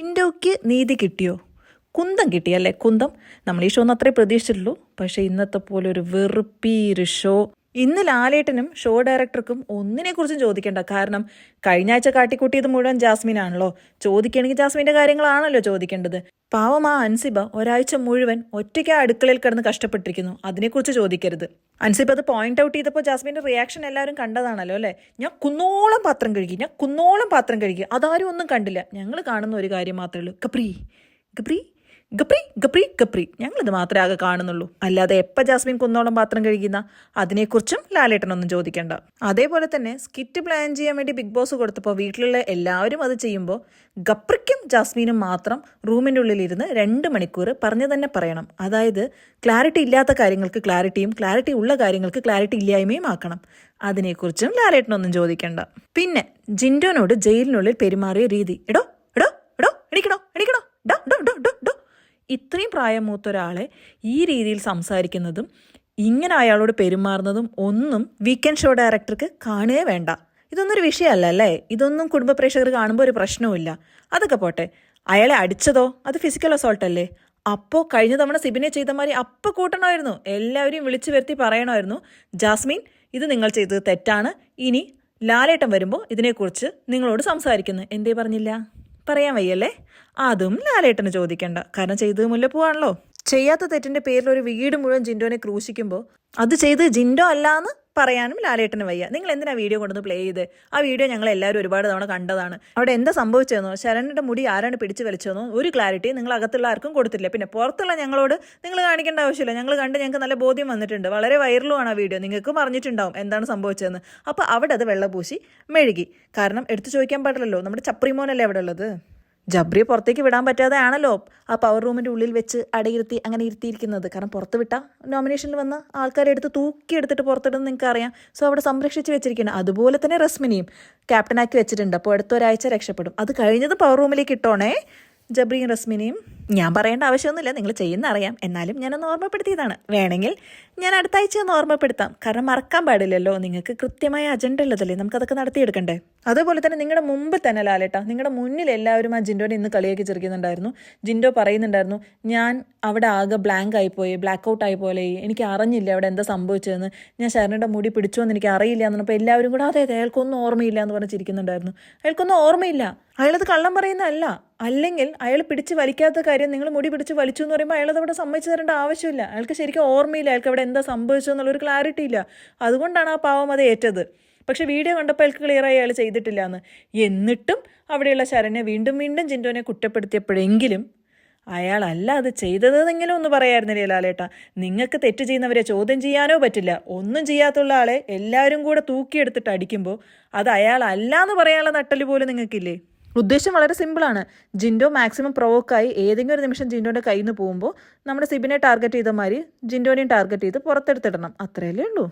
ജിൻഡോയ്ക്ക് നീതി കിട്ടിയോ? കുന്തം കിട്ടിയല്ലേ? കുന്തം നമ്മൾ ഈ ഷോ ഒന്നും അത്രേ പ്രതീക്ഷിച്ചിട്ടുള്ളൂ. പക്ഷേ ഇന്നത്തെ പോലെ ഒരു വെറുപ്പീര് ഷോ. ഇന്ന് ലാലേട്ടനും ഷോ ഡയറക്ടർക്കും ഒന്നിനെക്കുറിച്ചും ചോദിക്കേണ്ട. കാരണം കഴിഞ്ഞ ആഴ്ച കാട്ടിക്കൂട്ടിയത് മുഴുവൻ ജാസ്മിനാണല്ലോ. ചോദിക്കുകയാണെങ്കിൽ ജാസ്മിൻ്റെ കാര്യങ്ങളാണല്ലോ ചോദിക്കേണ്ടത്. പാവം ആ അൻസിബ ഒരാഴ്ച മുഴുവൻ ഒറ്റയ്ക്ക് ആ അടുക്കളയിൽ കിടന്ന് കഷ്ടപ്പെട്ടിരിക്കുന്നു. അതിനെക്കുറിച്ച് ചോദിക്കരുത്. അൻസിബ അത് പോയിന്റ് ഔട്ട് ചെയ്തപ്പോൾ ജാസ്മിൻ്റെ റിയാക്ഷൻ എല്ലാവരും കണ്ടതാണല്ലോ അല്ലേ? ഞാൻ കുന്നോളം പാത്രം കഴുകി, അതാരും ഒന്നും കണ്ടില്ല. ഞങ്ങൾ കാണുന്ന ഒരു കാര്യം മാത്രമേ ഉള്ളൂ, ഗപ്രി ഗപ്രി ഗപ്രി ഗപ്രി ഗപ്രി. ഞങ്ങളിത് മാത്രമേ ആകെ കാണുന്നുള്ളൂ. അല്ലാതെ എപ്പോൾ ജാസ്മിൻ കുന്നോളം പാത്രം കഴുകുന്ന അതിനെക്കുറിച്ചും ലാലേട്ടനൊന്നും ചോദിക്കേണ്ട. അതേപോലെ തന്നെ സ്കിറ്റ് പ്ലാൻ ചെയ്യാൻ വേണ്ടി ബിഗ് ബോസ് കൊടുത്തപ്പോൾ വീട്ടിലുള്ള എല്ലാവരും അത് ചെയ്യുമ്പോൾ ഗപ്രിക്കും ജാസ്മിനും മാത്രം റൂമിൻ്റെ ഉള്ളിലിരുന്ന് 2 മണിക്കൂർ പറഞ്ഞു തന്നെ പറയണം. അതായത് ക്ലാരിറ്റി ഇല്ലാത്ത കാര്യങ്ങൾക്ക് ക്ലാരിറ്റിയും ക്ലാരിറ്റി ഉള്ള കാര്യങ്ങൾക്ക് ക്ലാരിറ്റി ഇല്ലായ്മയും ആക്കണം. അതിനെക്കുറിച്ചും ലാലേട്ടനൊന്നും ചോദിക്കേണ്ട. പിന്നെ ജിൻഡോനോട് ജയിലിനുള്ളിൽ പെരുമാറിയ രീതി, എടോ എടോ എടോ എണിക്കണോ എണിക്കണോ ഡോ ഡോ ഡോ ഡോ ഡോ. ഇത്രയും പ്രായം മൂത്ത ഒരാളെ ഈ രീതിയിൽ സംസാരിക്കുന്നതും ഇങ്ങനെ അയാളോട് പെരുമാറുന്നതും ഒന്നും വീക്കെൻഡ് ഷോ ഡയറക്ടർക്ക് കാണുകയേ വേണ്ട. ഇതൊന്നും ഒരു വിഷയമല്ല അല്ലേ? ഇതൊന്നും കുടുംബ പ്രേക്ഷകർ കാണുമ്പോൾ ഒരു പ്രശ്നവുമില്ല. അതൊക്കെ പോട്ടെ, അയാളെ അടിച്ചതോ അത് ഫിസിക്കൽ അസോൾട്ട് അല്ലേ? അപ്പോൾ കഴിഞ്ഞ തവണ സിബിനെ ചെയ്ത മാതിരി അപ്പോൾ കൂട്ടണമായിരുന്നു. എല്ലാവരെയും വിളിച്ചു വരുത്തി പറയണമായിരുന്നു, ജാസ്മിൻ ഇത് നിങ്ങൾ ചെയ്തത് തെറ്റാണ്, ഇനി ലാലേട്ടൻ വരുമ്പോൾ ഇതിനെക്കുറിച്ച് നിങ്ങളോട് സംസാരിക്കുന്നു. എന്തേ പറഞ്ഞില്ല? പറയാൻ വയ്യല്ലേ? അതും ലാലേട്ടന് ചോദിക്കണ്ട. കാരണം ചെയ്തത് മുല്ലപ്പൂവാണല്ലോ. ചെയ്യാത്ത തെറ്റിന്റെ പേരിൽ ഒരു വീട് മുഴുവൻ ജിൻഡോനെ ക്രൂശിക്കുമ്പോൾ അത് ചെയ്ത് ജിൻഡോ അല്ലാന്ന് പറയാനും ലാലേട്ടന് വയ്യ. നിങ്ങൾ എന്തിനാ വീഡിയോ കൊണ്ടുവന്ന് പ്ലേ ചെയ്ത്? ആ വീഡിയോ ഞങ്ങൾ എല്ലാവരും ഒരുപാട് തവണ കണ്ടതാണ്. അവിടെ എന്താ സംഭവിച്ചതെന്നോ ശരണിന്റെ മുടി ആരാണ് പിടിച്ച് വലിച്ചതെന്നോ ഒരു ക്ലാരിറ്റി നിങ്ങൾ അകത്തുള്ള ആർക്കും കൊടുത്തില്ല. പിന്നെ പുറത്തുള്ള ഞങ്ങളോട് നിങ്ങൾ കാണിക്കേണ്ട ആവശ്യമില്ല. ഞങ്ങൾ കണ്ട് ഞങ്ങൾക്ക് നല്ല ബോധ്യം വന്നിട്ടുണ്ട്. വളരെ വൈറലുമാണ് ആ വീഡിയോ. നിങ്ങൾക്ക് പറഞ്ഞിട്ടുണ്ടാവും എന്താണ് സംഭവിച്ചതെന്ന്. അപ്പോൾ അവിടെ അത് വെള്ളപൂശി മെഴുകി. കാരണം എടുത്തു ചോദിക്കാൻ പാടില്ലല്ലോ. നമ്മുടെ ചപ്രിമോനല്ലേ അവിടെ ഉള്ളത്. ജബ്രിയെ പുറത്തേക്ക് വിടാൻ പറ്റാതെ ആണല്ലോ ആ പവർ റൂമിൻ്റെ ഉള്ളിൽ വെച്ച് അടയിരുത്തി അങ്ങനെ ഇരുത്തിയിരിക്കുന്നത്. കാരണം പുറത്ത് വിട്ടാൽ നോമിനേഷനിൽ വന്ന് ആൾക്കാരെ എടുത്ത് തൂക്കിയെടുത്തിട്ട് പുറത്തിടുന്നത് നിങ്ങൾക്ക് അറിയാം. സോ അവിടെ സംരക്ഷിച്ച് വെച്ചിരിക്കണം. അതുപോലെ തന്നെ റസ്മിനെയും ക്യാപ്റ്റനാക്കി വെച്ചിട്ടുണ്ട്. അപ്പോൾ അടുത്ത ഒരാഴ്ച രക്ഷപ്പെടും. അത് കഴിഞ്ഞത് പവർ റൂമിലേക്ക് ഇട്ടോണേ ജബ്രിയും റസ്മിനെയും. ഞാൻ പറയേണ്ട ആവശ്യമൊന്നുമില്ല, നിങ്ങൾ ചെയ്യുന്ന അറിയാം. എന്നാലും ഞാനൊന്ന് ഓർമ്മപ്പെടുത്തിയതാണ്. വേണമെങ്കിൽ ഞാൻ അടുത്ത ആഴ്ച ഒന്ന് ഓർമ്മപ്പെടുത്താം. കാരണം മറക്കാൻ പാടില്ലല്ലോ. നിങ്ങൾക്ക് കൃത്യമായ അജണ്ട ഉള്ളതല്ലേ, നമുക്കതൊക്കെ നടത്തിയെടുക്കണ്ടേ. അതേപോലെ തന്നെ നിങ്ങളുടെ മുമ്പ് തന്നെ ലാലേട്ടാ, നിങ്ങളുടെ മുന്നിൽ എല്ലാവരും ആ ജിൻഡോനെ ഇന്ന് കളിയാക്കി ചെറുക്കുന്നുണ്ടായിരുന്നു. ജിൻഡോ പറയുന്നുണ്ടായിരുന്നു, ഞാൻ അവിടെ ആകെ ബ്ലാങ്ക് ആയിപ്പോയി, ബ്ലാക്ക് ഔട്ട് ആയി പോലെ, എനിക്ക് അറിഞ്ഞില്ല അവിടെ എന്താ സംഭവിച്ചതെന്ന്, ഞാൻ ശരണിയുടെ മുടി പിടിച്ചോന്ന് എനിക്ക് അറിയില്ല എന്ന് പറഞ്ഞപ്പോൾ എല്ലാവരും കൂടെ അതെ അയാൾക്കൊന്നും ഓർമ്മയില്ല എന്ന് പറഞ്ഞ് ചിരിക്കുന്നുണ്ടായിരുന്നു. അയാൾക്കൊന്നും ഓർമ്മയില്ല. അയാളത് കള്ളം പറയുന്നതല്ല. അല്ലെങ്കിൽ അയാൾ പിടിച്ച് വലിക്കാത്ത കാര്യം നിങ്ങൾ മുടി പിടിച്ച് വലിച്ചു എന്ന് പറയുമ്പോൾ അയാളത് അവിടെ സമ്മതിച്ചു തരേണ്ട ആവശ്യമില്ല. അയാൾക്ക് ശരിക്കും ഓർമ്മയില്ല, അയാൾക്ക് അവിടെ എന്താ സംഭവിച്ചതെന്നുള്ളൊരു ക്ലാരിറ്റി ഇല്ല. അതുകൊണ്ടാണ് ആ പാവം അത് ഏറ്റത്. പക്ഷെ വീഡിയോ കണ്ടപ്പോൾ അയാൾക്ക് ക്ലിയറായി അയാൾ ചെയ്തിട്ടില്ല എന്ന്. എന്നിട്ടും അവിടെയുള്ള ശരണ്യ വീണ്ടും വീണ്ടും ജിൻഡോനെ കുറ്റപ്പെടുത്തിയപ്പോഴെങ്കിലും അയാളല്ല അത് ചെയ്തതെങ്കിലും ഒന്ന് പറയായിരുന്നില്ലേ ലാലേട്ടാ? നിങ്ങൾക്ക് തെറ്റ് ചെയ്യുന്നവരെ ചോദ്യം ചെയ്യാനോ പറ്റില്ല. ഒന്നും ചെയ്യാത്തുള്ള ആളെ എല്ലാവരും കൂടെ തൂക്കിയെടുത്തിട്ട് അടിക്കുമ്പോൾ അത് അയാളല്ല എന്ന് പറയാനുള്ള നട്ടല് പോലും നിങ്ങൾക്കില്ലേ? ഉദ്ദേശം വളരെ സിമ്പിളാണ്. ജിൻഡോ മാക്സിമം പ്രൊവോക്കായി ഏതെങ്കിലും ഒരു നിമിഷം ജിൻഡോൻ്റെ കയ്യിൽ നിന്ന് പോകുമ്പോൾ നമ്മുടെ സിബിനെ ടാർഗറ്റ് ചെയ്ത മാതിരി ജിൻഡോനെയും ടാർഗറ്റ് ചെയ്ത് പുറത്തെടുത്തിടണം. അത്രയല്ലേ ഉള്ളൂ.